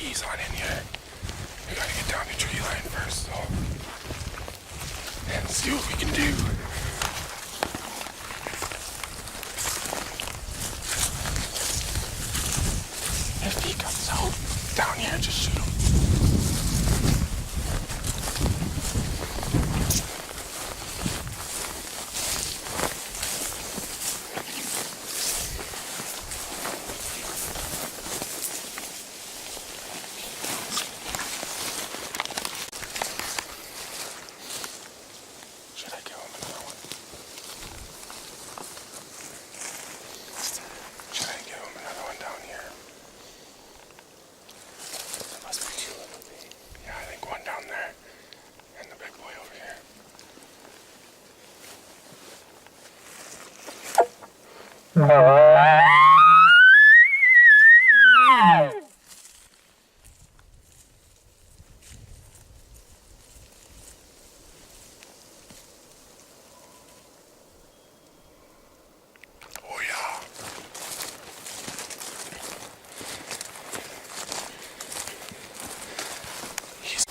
ease on in here. We gotta get down the tree line first, so. And see what we can do. If he comes out down here, just shoot him. Should I give him another one? Should I give him another one down here? There must be two of them. Yeah, I think one down there and the big boy over here. Oh yeah. He's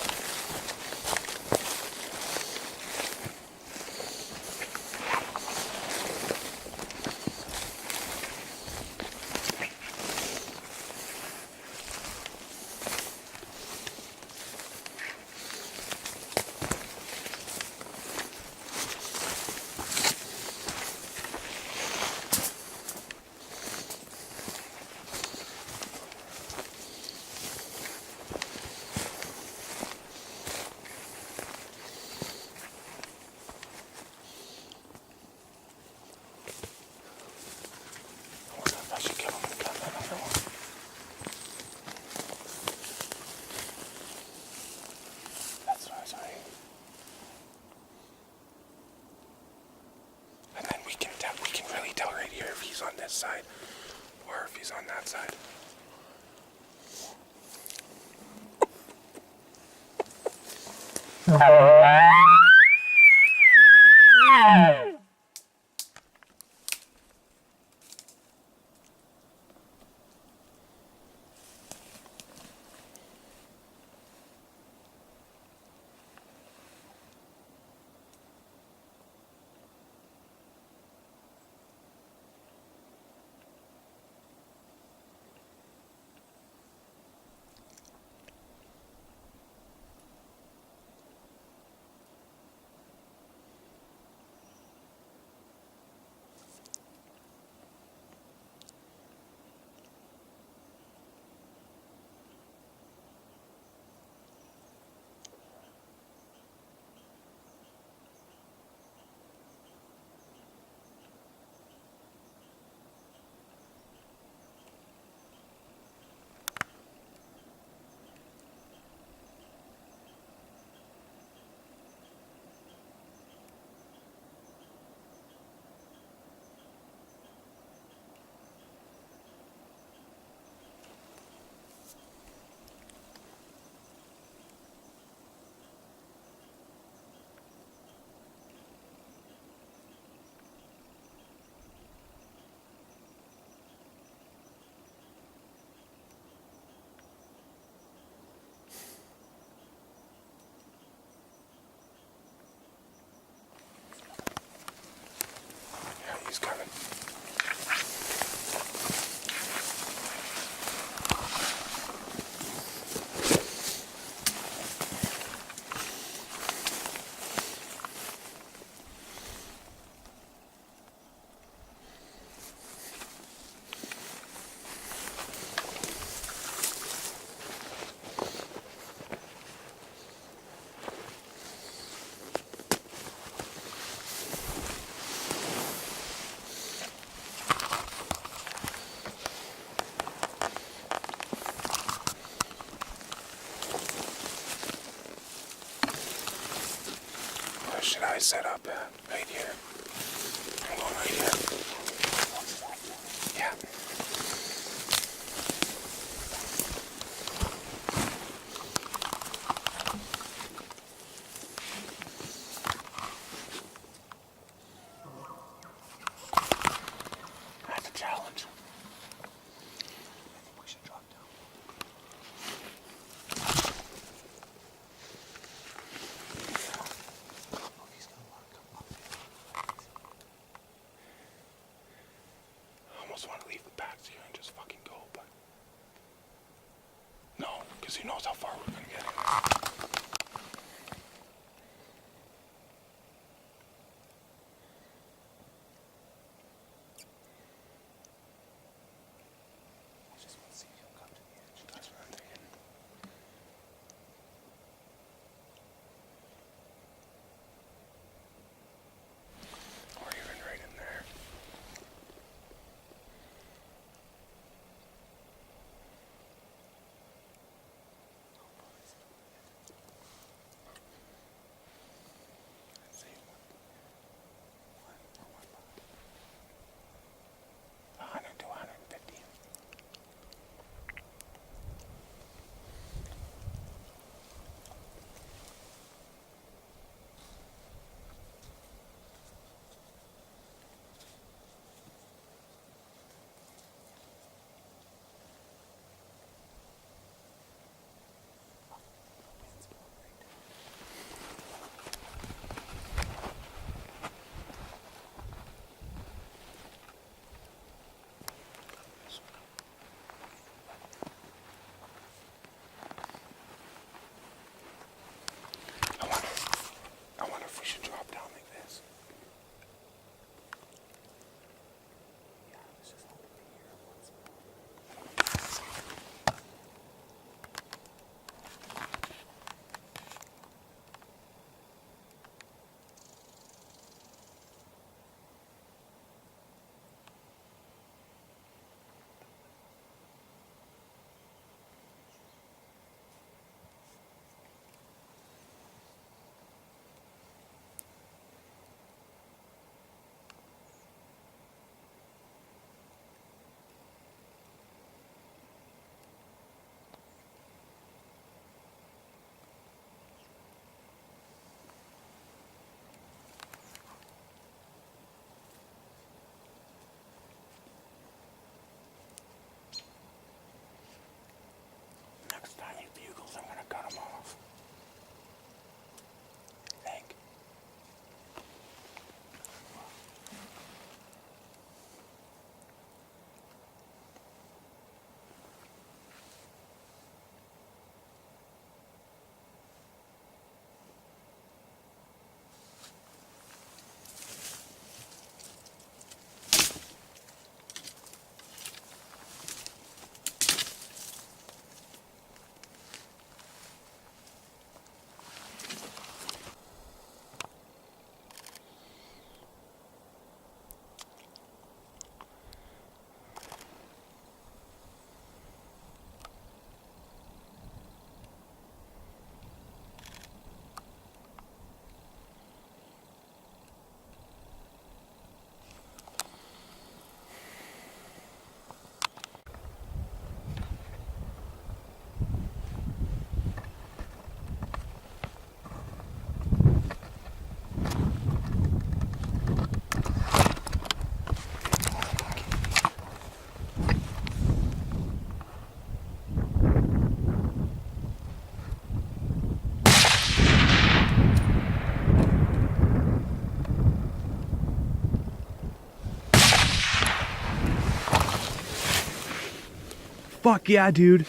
I wonder if I should give him another one. That's what I was saying. And then we can really tell right here if he's on this side or if he's on that side. Yeah, he's coming. Where should I set up at? Right here. I'm going right here. Yeah. That's a challenge. I think we should drop down. because he knows how far we're gonna get. I just want to see if he'll come to the edge. That's what I'm thinking. Or even right in there. Let's see. 100 to 150. I wonder if we should drop down like this. Yeah, let's just hold it here once next time he bugles, I'm gonna cut him off. Think. Fuck yeah, dude.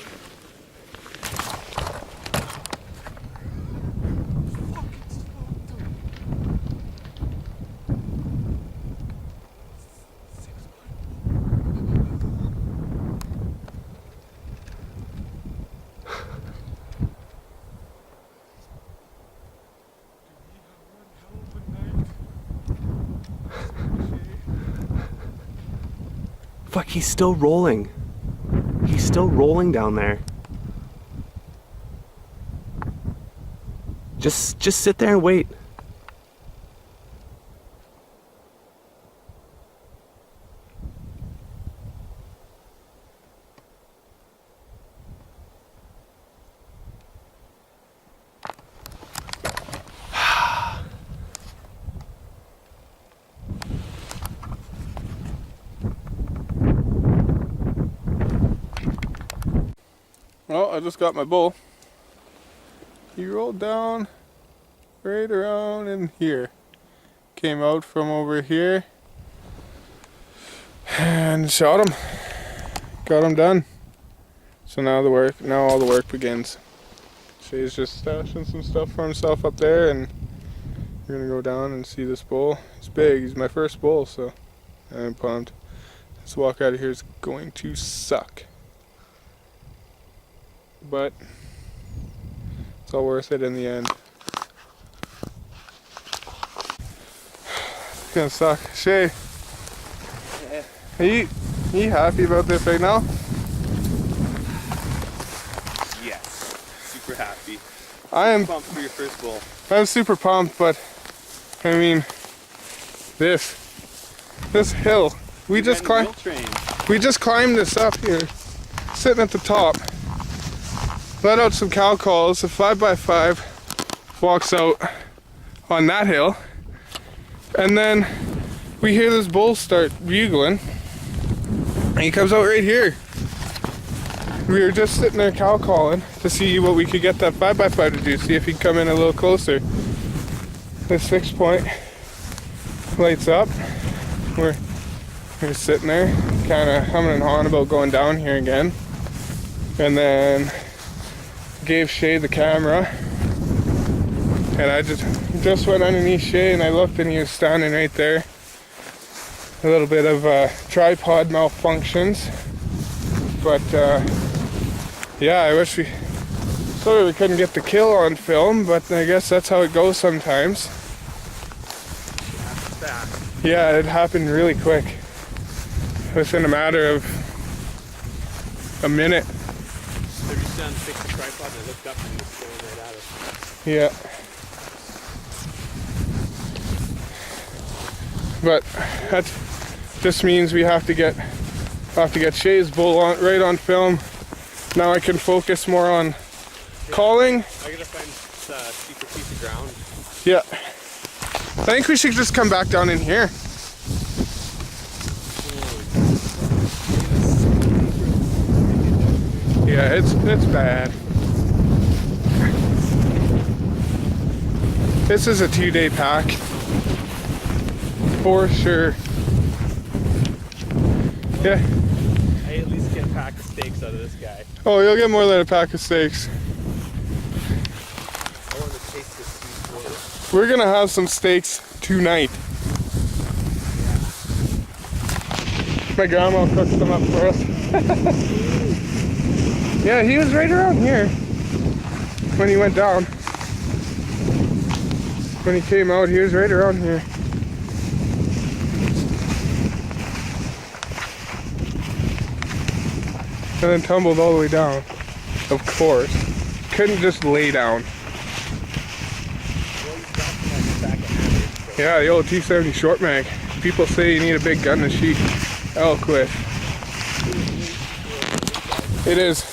Fuck, he's still rolling. He's still rolling down there. Just sit there and wait. Well, I just got my bull. He rolled down right around in here. Came out from over here and shot him. Got him done. So now all the work begins. Shae's just stashing some stuff for himself up there, and we're gonna go down and see this bull. He's big. He's my first bull, so I'm pumped. This walk out of here is going to suck, but it's all worth it in the end. It's gonna suck. Shae, are you happy about this right now? Yes. Super happy. I am Pumped for your first bull. I'm super pumped, but I mean, this hill. We just climbed this up here, sitting at the top. Let out some cow calls. A 5x5 walks out on that hill, and then we hear this bull start bugling, and he comes out right here. We were just sitting there cow calling to see what we could get that 5x5 to do, see if he'd come in a little closer. The 6-point lights up. We're sitting there, kind of humming and hawing about going down here again. And then gave Shae the camera. And I just went underneath Shae and I looked and he was standing right there. A little bit of tripod malfunctions. But yeah, I wish we couldn't get the kill on film, but I guess that's how it goes sometimes. Yeah, it happened really quick. Within a matter of a minute. So you stand fix the tripod and I looked up and he was going right at us. Yeah. But that just means we have to get Shae's bull right on film. Now I can focus more on calling. I gotta find a cheaper piece of ground. Yeah. I think we should just come back down in here. Yeah, it's bad. This is a 2-day pack. For sure. Yeah. I at least get a pack of steaks out of this guy. Oh, you'll get more than a pack of steaks. I want to taste this sweet water. We're gonna have some steaks tonight. My grandma cooked them up for us. Yeah, he was right around here when he went down. When he came out, he was right around here. And then tumbled all the way down. Of course. Couldn't just lay down. Yeah, the old T70 short mag. People say you need a big gun to shoot elk with. It is.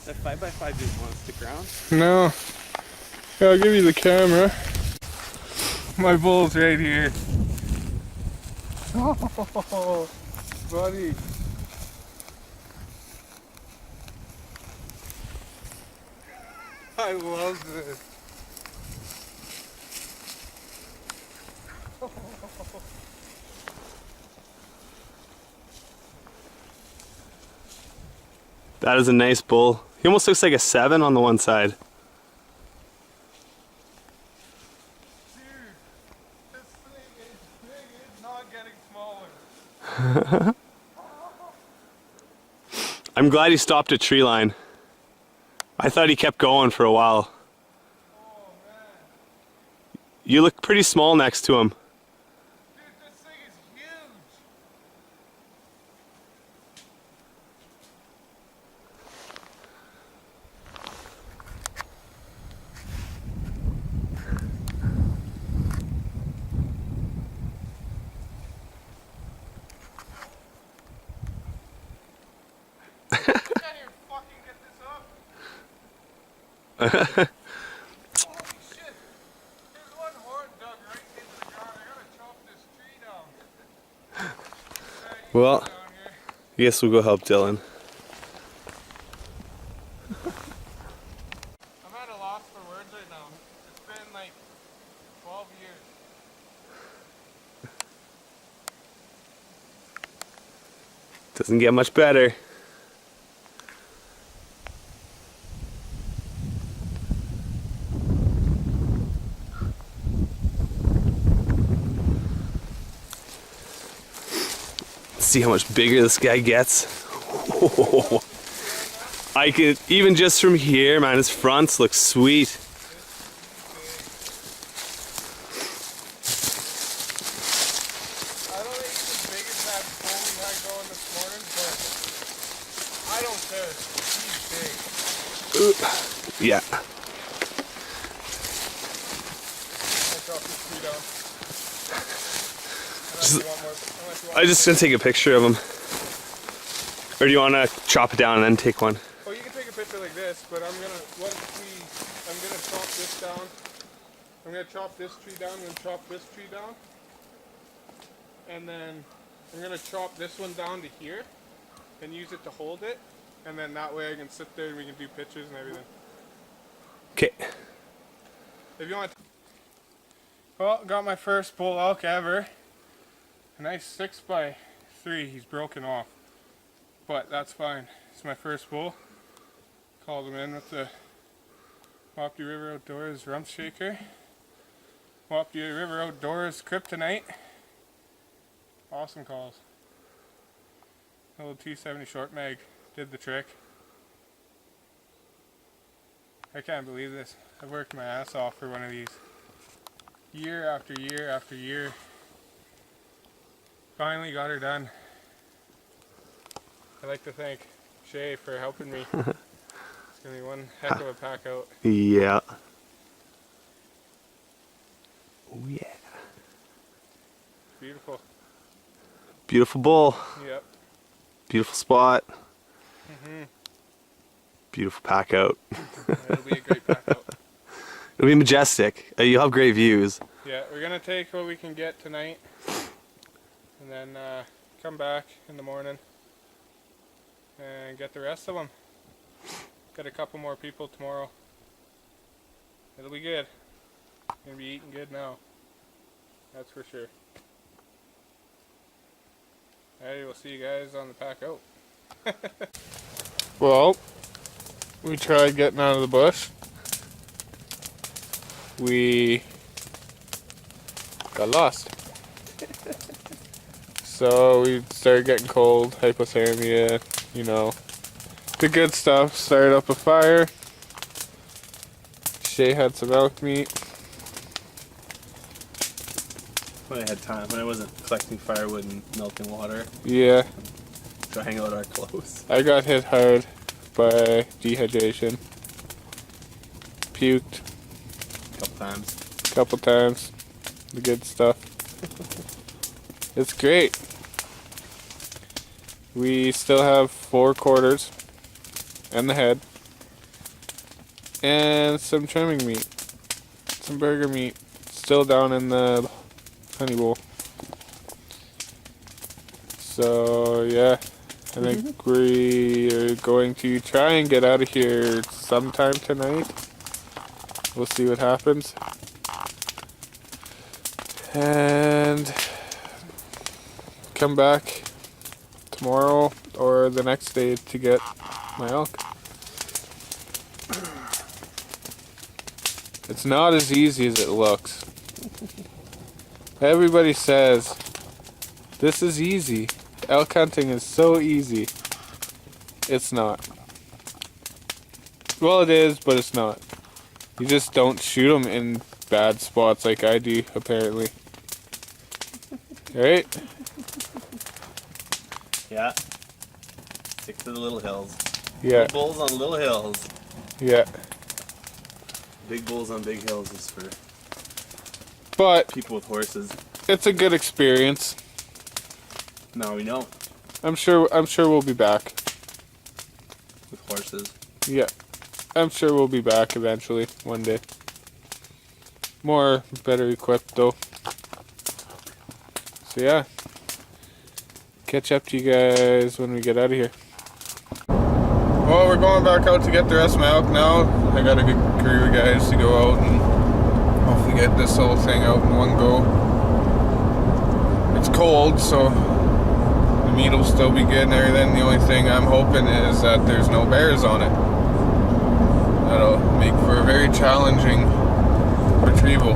That 5x5 didn't want to stick around. No. Yeah, I'll give you the camera. My bull's right here. Oh, buddy. I love this. That is a nice bull. He almost looks like a 7 on the one side. Dude, this thing is big, it's not getting smaller. I'm glad he stopped at tree line. I thought he kept going for a while. Oh man. You look pretty small next to him. Dude, this thing is huge. Holy shit! There's one horn dug right into the ground. I gotta chop this tree down. Well, I guess we'll go help Dylan. lost for words right now. It's been like 12 years. Doesn't get much better. See how much bigger this guy gets. I could, even just from here, man, his fronts look sweet. I don't think he's as big as that bull we had going this morning, but I don't care. He's big. Yeah. I'll drop this tree down. I'm just gonna take a picture of him. Or do you wanna chop it down and then take one? Well, you can take a picture like this, but I'm gonna chop this down. I'm gonna chop this tree down, I'm gonna chop this tree down. And then I'm gonna chop this one down to here and use it to hold it. And then that way I can sit there and we can do pictures and everything. Okay. If you want. Well, got my first bull elk ever. A nice 6x3. He's broken off. But that's fine. It's my first bull. Called him in with the Wapiti River Outdoors rump shaker. Wapiti River Outdoors kryptonite. Awesome calls. A little 270 short mag did the trick. I can't believe this. I've worked my ass off for one of these. Year after year after year. Finally got her done. I'd like to thank Shae for helping me. It's going to be one heck of a pack out. Yeah. Oh yeah. Beautiful. Beautiful bull. Yep. Beautiful spot. Beautiful pack out. It'll be a great pack out. It'll be majestic. You'll have great views. Yeah, we're going to take what we can get tonight. And then come back in the morning. And get the rest of them. Got a couple more people tomorrow. It'll be good. Gonna be eating good now. That's for sure. Alright, we'll see you guys on the pack out. Well, we tried getting out of the bush. We got lost. So we started getting cold, hypothermia, you know, the good stuff. Started up a fire. Shae had some elk meat. When I had time, when I wasn't collecting firewood and melting water, Yeah, drying out our clothes. I got hit hard by dehydration. Puked A couple times. The good stuff. It's great. We still have 4 quarters and the head and some trimming meat, some burger meat still down in the honey bowl. So yeah, I think we are going to try and get out of here sometime tonight. We'll see what happens. And come back tomorrow or the next day to get my elk. It's not as easy as it looks. Everybody says this is easy. Elk hunting is so easy. It's not. Well, it is, but it's not. You just don't shoot them in bad spots like I do, apparently. Right? Yeah. Stick to the little hills. Yeah. Little bulls on little hills. Yeah. Big bulls on big hills is for But people with horses. it's a good experience. No, we don't. I'm sure we'll be back. With horses. Yeah. I'm sure we'll be back eventually, one day. Better equipped though. So yeah. Catch up to you guys when we get out of here. Well, we're going back out to get the rest of my elk now. I got a good crew of guys to go out and hopefully get this whole thing out in one go. It's cold, so the meat will still be good and everything. The only thing I'm hoping is that there's no bears on it. That'll make for a very challenging retrieval.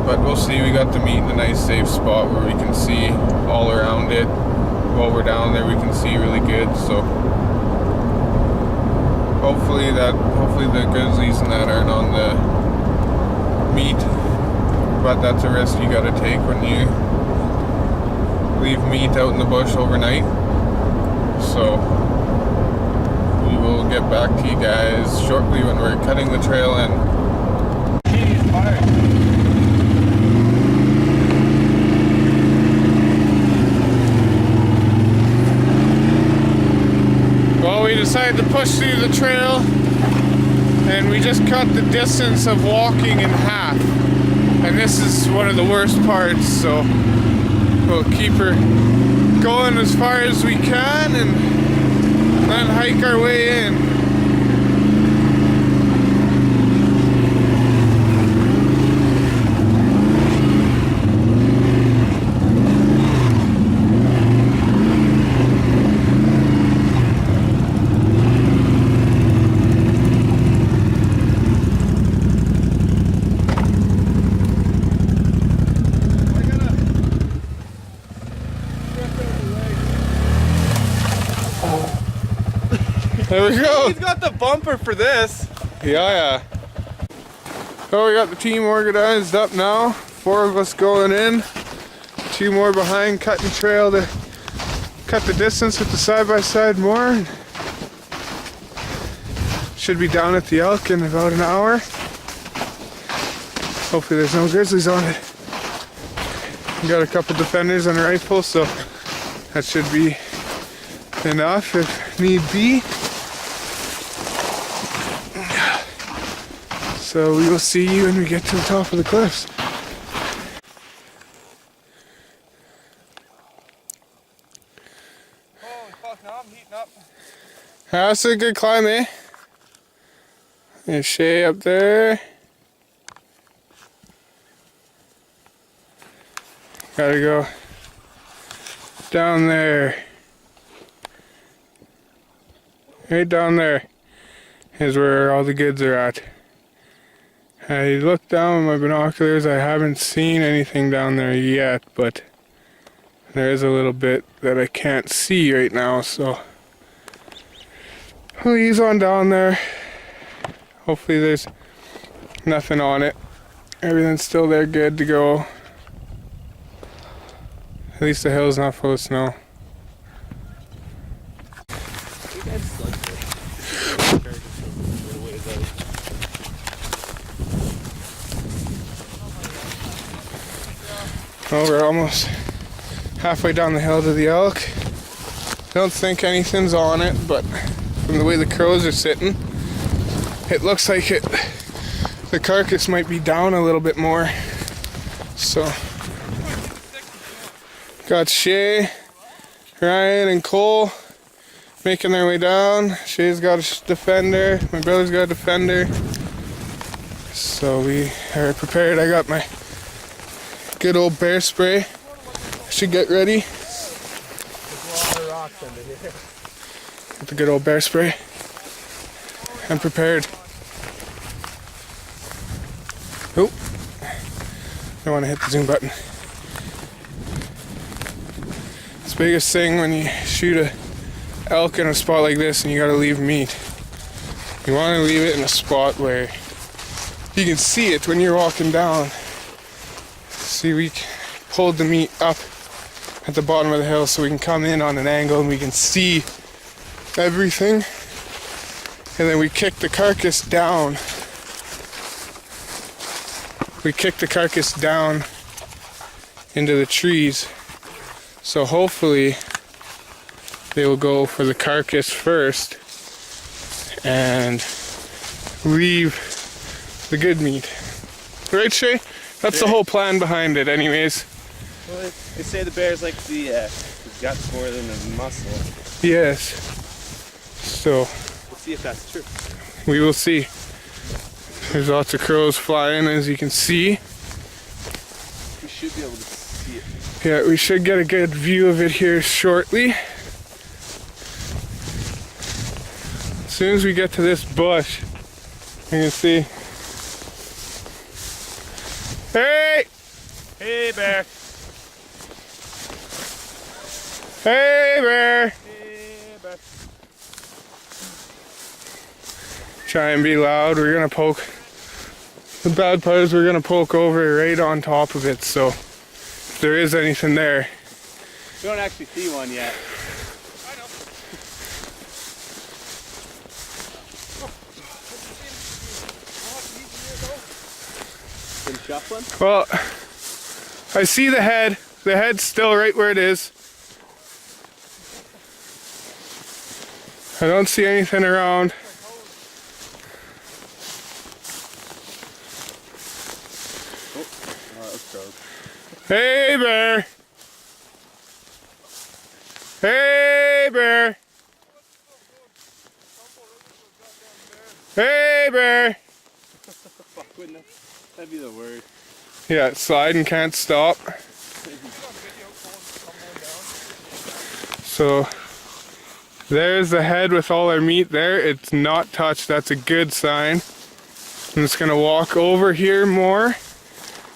But we'll see. We got the meat in a nice safe spot where we can see all around it. While we're down there we can see really good, so hopefully the grizzlies and that aren't on the meat, but that's a risk you gotta take when you leave meat out in the bush overnight. So we will get back to you guys shortly when we're cutting the trail in. Well, we decided to push through the trail, and we just cut the distance of walking in half. And this is one of the worst parts, so we'll keep her going as far as we can and then hike our way in. There we go. He's got the bumper for this. Yeah. Oh, we got the team organized up now. 4 of us going in. 2 more behind, cutting trail to cut the distance with the side-by-side more. Should be down at the elk in about an hour. Hopefully there's no grizzlies on it. We got a couple defenders and a rifle, so that should be enough if need be. So we will see you when we get to the top of the cliffs. Holy fuck, now I'm heating up. That's a good climb, eh? There's Shae up there. Gotta go down there. Right down there is where all the goods are at. I looked down with my binoculars. I haven't seen anything down there yet, but there is a little bit that I can't see right now, so I'll ease on down there. Hopefully there's nothing on it. Everything's still there, good to go. At least the hill's not full of snow. Well, we're almost halfway down the hill to the elk. Don't think anything's on it, but from the way the crows are sitting, it looks like the carcass might be down a little bit more. So, got Shae, Ryan, and Cole making their way down. Shae's got a defender, my brother's got a defender. So we are prepared. I got my good old bear spray. Should get ready. There's a lot of rocks under here. Get the good old bear spray. I'm prepared. Oh, don't want to hit the zoom button. It's the biggest thing when you shoot a elk in a spot like this and you gotta leave meat. You want to leave it in a spot where you can see it when you're walking down. See, we pulled the meat up at the bottom of the hill so we can come in on an angle and we can see everything. And then we kick the carcass down. We kick the carcass down into the trees. So hopefully they will go for the carcass first and leave the good meat. Right, Shae? That's the whole plan behind it anyways. Well, they say the bears like the guts more than the muscle. Yes. So We'll see if that's true. we will see. There's lots of crows flying, as you can see. We should be able to see it. Yeah, we should get a good view of it here shortly. As soon as we get to this bush, you can see. Hey! Hey, bear. Hey, bear! Hey, bear. Try and be loud. We're gonna poke. The bad part is we're gonna poke over right on top of it, so if there is anything there. We don't actually see one yet. Been shuffling? Well, I see the head. The head's still right where it is. I don't see anything around. Hey, bear! Hey, bear! Hey, bear! Fuck, wouldn't that? That'd be the word. Yeah, it's sliding, can't stop. So, there's the head with all our meat there. It's not touched, that's a good sign. I'm just gonna walk over here more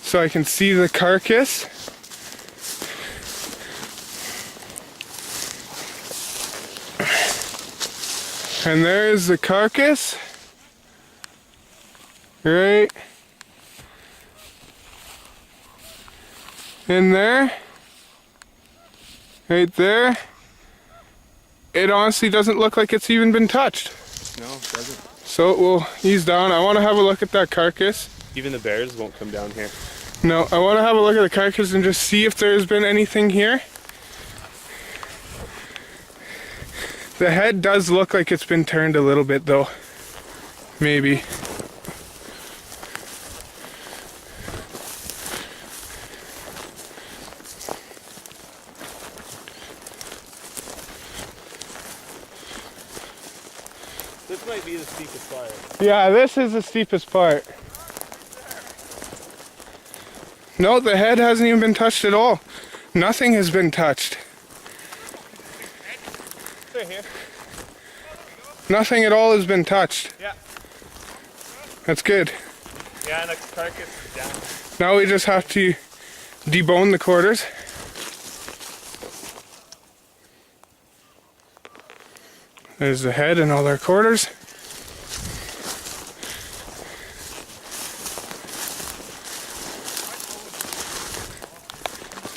so I can see the carcass. And there's the carcass. Right in there. Right there. It honestly doesn't look like it's even been touched. No, it doesn't. So it will ease down. I want to have a look at that carcass. Even the bears won't come down here. No, I want to have a look at the carcass and just see if there's been anything here. The head does look like it's been turned a little bit though. Maybe. This might be the steepest part. Yeah, this is the steepest part. No, the head hasn't even been touched at all. Nothing has been touched. Right here. Nothing at all has been touched. Yeah. That's good. Yeah, and the carcass is down. Now we just have to debone the quarters. There's the head and all our quarters.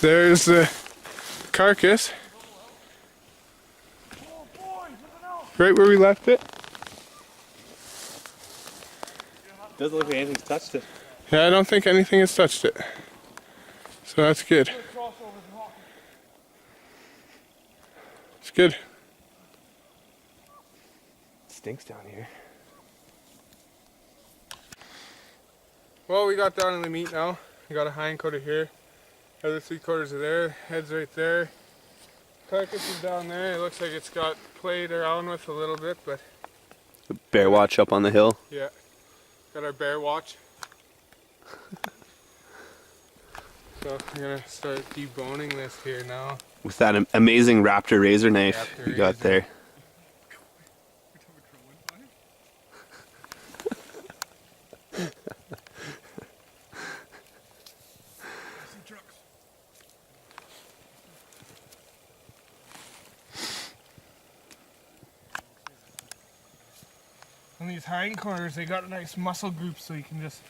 There's the carcass. Right where we left it. Doesn't look like anything's touched it. Yeah, I don't think anything has touched it. So that's good. It's good. It stinks down here. Well, we got down in the meat now. We got a hind quarter here. Other 3 quarters are there. Head's right there. Carcass is down there. It looks like it's got played around with a little bit, but Bear watch up on the hill. yeah. Got our bear watch. So I'm gonna start deboning this here now. With that amazing raptor razor knife Raptor you got razor. there. And these hind quarters, they got a nice muscle group, so you can just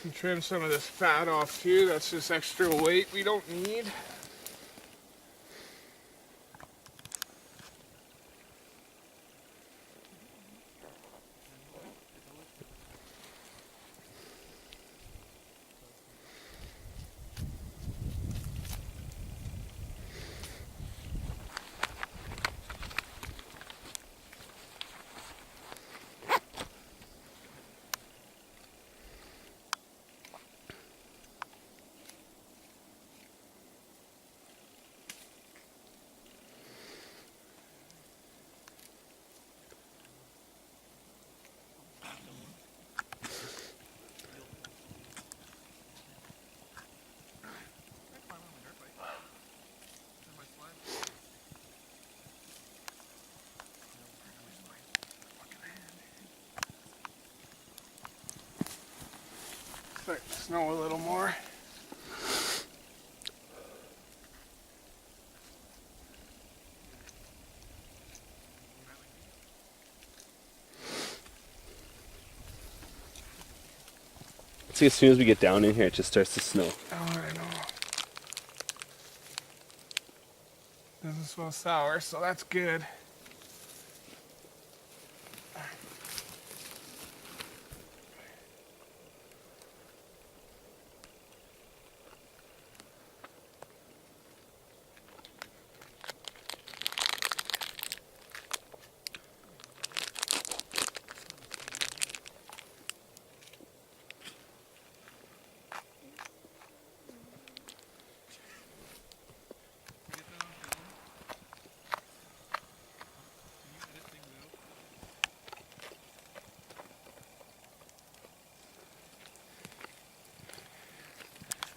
And trim some of this fat off too. That's just extra weight we don't need. Start to snow a little more. See, as soon as we get down in here, it just starts to snow. Oh, I know. Doesn't smell sour, so that's good.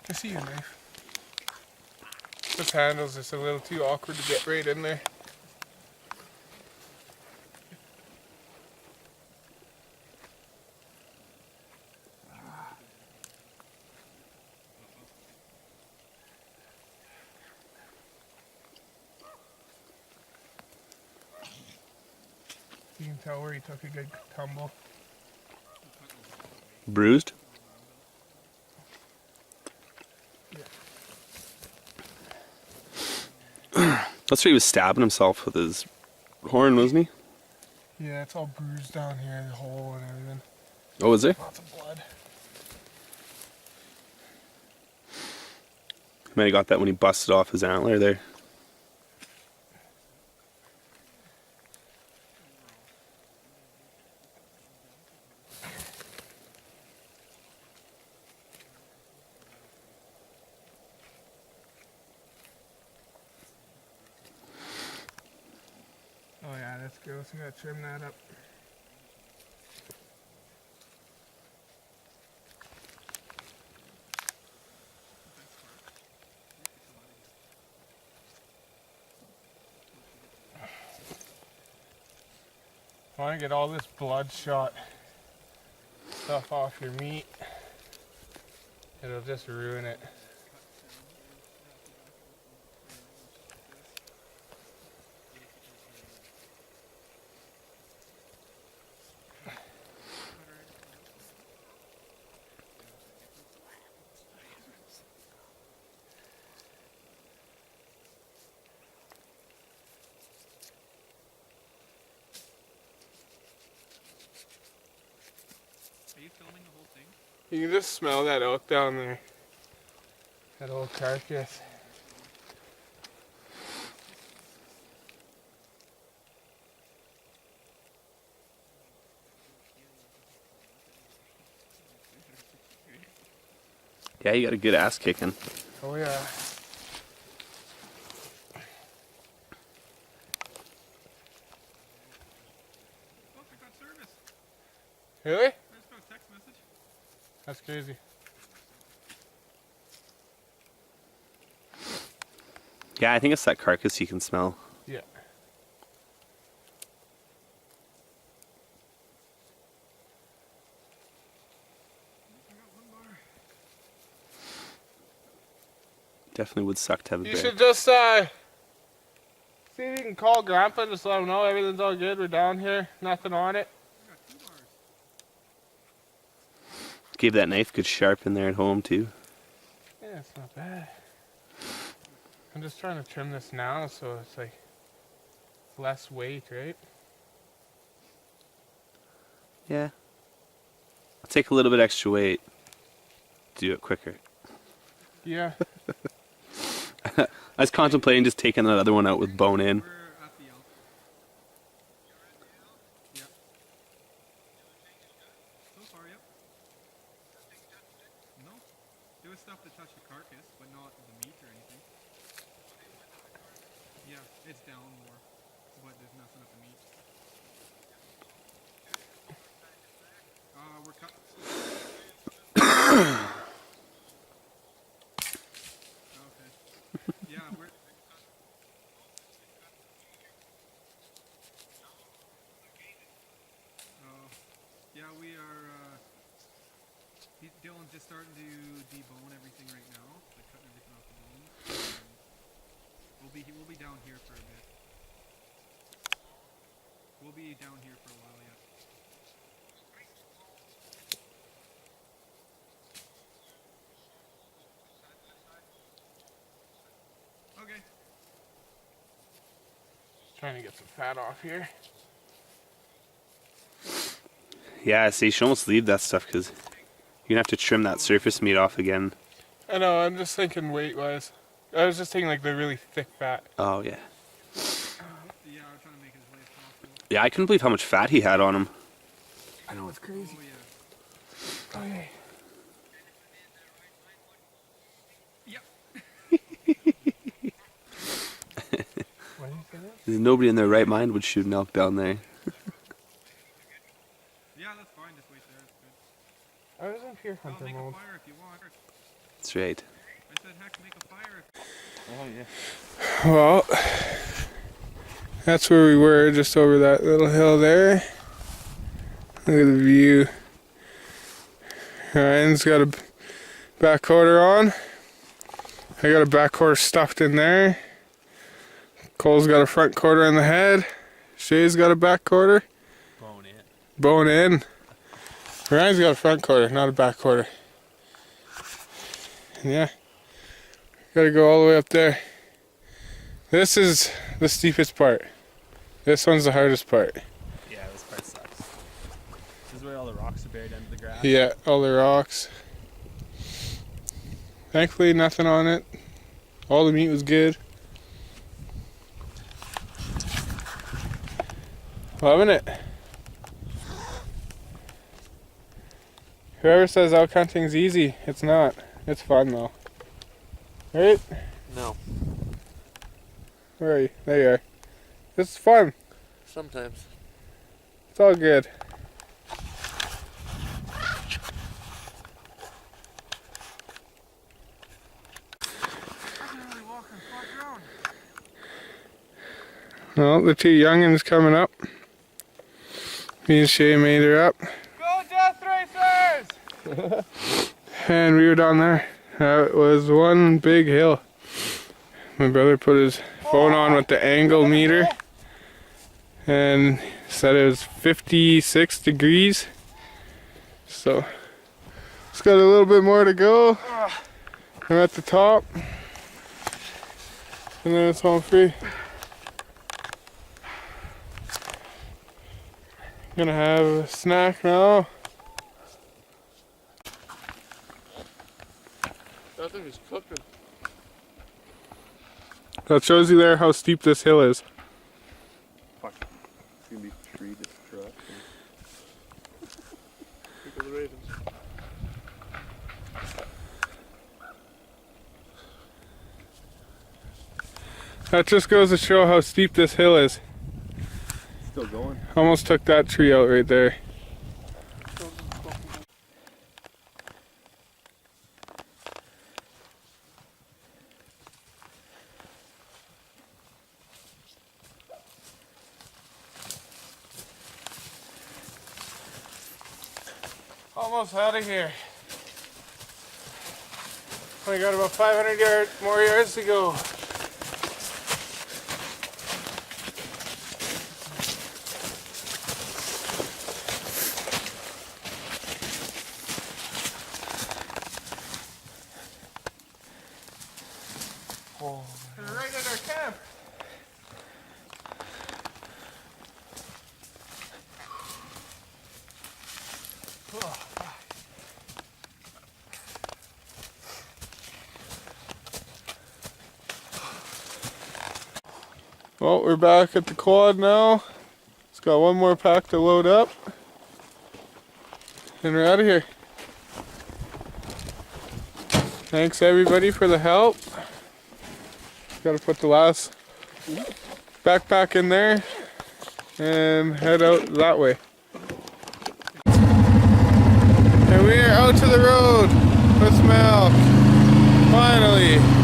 I see your knife. This handle's just a little too awkward to get right in there. You can tell where he took a good tumble. Bruised? That's where he was stabbing himself with his horn, wasn't he? Yeah, it's all bruised down here, the hole and everything. Oh, is there? Lots of blood. Might have got that when he busted off his antler there. Oh yeah, that's gross. You gotta trim that up. I want to get all this bloodshot stuff off your meat. It'll just ruin it. Are you filming the whole thing? You can just smell that elk down there. That old carcass. Yeah, you got a good ass kicking. Oh yeah. Look, I got service. Really? I just got a text message. That's crazy. Yeah, I think it's that carcass you can smell. Yeah. I got one bar. Definitely would suck to have a You bear. should just see if you can call Grandpa, just let him know everything's all good. We're down here, nothing on it. I got 2 bars. Gave that knife good sharp in there at home too. Yeah, it's not bad. I'm just trying to trim this now so it's like less weight, right? Yeah. I'll take a little bit extra weight to do it quicker. Yeah. I was contemplating just taking that other one out with bone in. We're at the elk. Yep. So far, yep. No. There was stuff that touched the carcass, but not the meat or anything. Yeah, it's down more, but there's nothing at the meat. We're cut. Okay. Yeah, we're. Yeah, we are. Dylan's just starting to debone everything right now, like cutting everything off the bones. We'll be down here for a bit. We'll be down here for a while yet. Okay. Just trying to get some fat off here. Yeah, see, you should almost leave that stuff because you're gonna have to trim that surface meat off again. I know, I'm just thinking weight wise. I was just thinking like the really thick fat. Oh yeah. Yeah, we're trying to make it as light as possible. Yeah, I couldn't believe how much fat he had on him. I know, it's crazy. Oh yeah. Okay. What do you think? Nobody in their right mind would shoot an elk down there. Yeah, that's fine. Just wait there. It's good. I was in here I'll hunting make a mode. fire if you want. That's right. I said, heck, make a fire. Oh yeah. Well, that's where we were, just over that little hill there. Look at the view. Ryan's got a back quarter on. I got a back quarter stuffed in there. Cole's got a front quarter in the head. Shae's got a back quarter. Bone in. Bone in. Ryan's got a front quarter, not a back quarter. And yeah. Gotta go all the way up there. This is the steepest part. This one's the hardest part. Yeah, this part sucks. This is where all the rocks are buried under the grass. Yeah, all the rocks. Thankfully, nothing on it. All the meat was good. Loving it. Whoever says elk hunting's easy, it's not. It's fun though. Right? No, Where are you? There you are. It's fun. sometimes. It's all good. Well, the two youngins coming up. Me and Shae made her up. Go Death Racers! And we were down there. It was one big hill. My brother put his phone on with the angle meter and said it was 56 degrees. So it's got a little bit more to go. I'm at the top. And then it's home free. Gonna have a snack now. That thing is cooking. That shows you there how steep this hill is. Fuck. It's gonna be tree destruction. Look at the ravens. That just goes to show how steep this hill is. Still going. Almost took that tree out right there. Almost out of here. We got about 500 more yards to go. We're right at our camp. Well, we're back at the quad now. It's got one more pack to load up. And we're out of here. Thanks everybody for the help. Gotta put the last backpack in there and head out that way. And we are out to the road with Mel. Finally.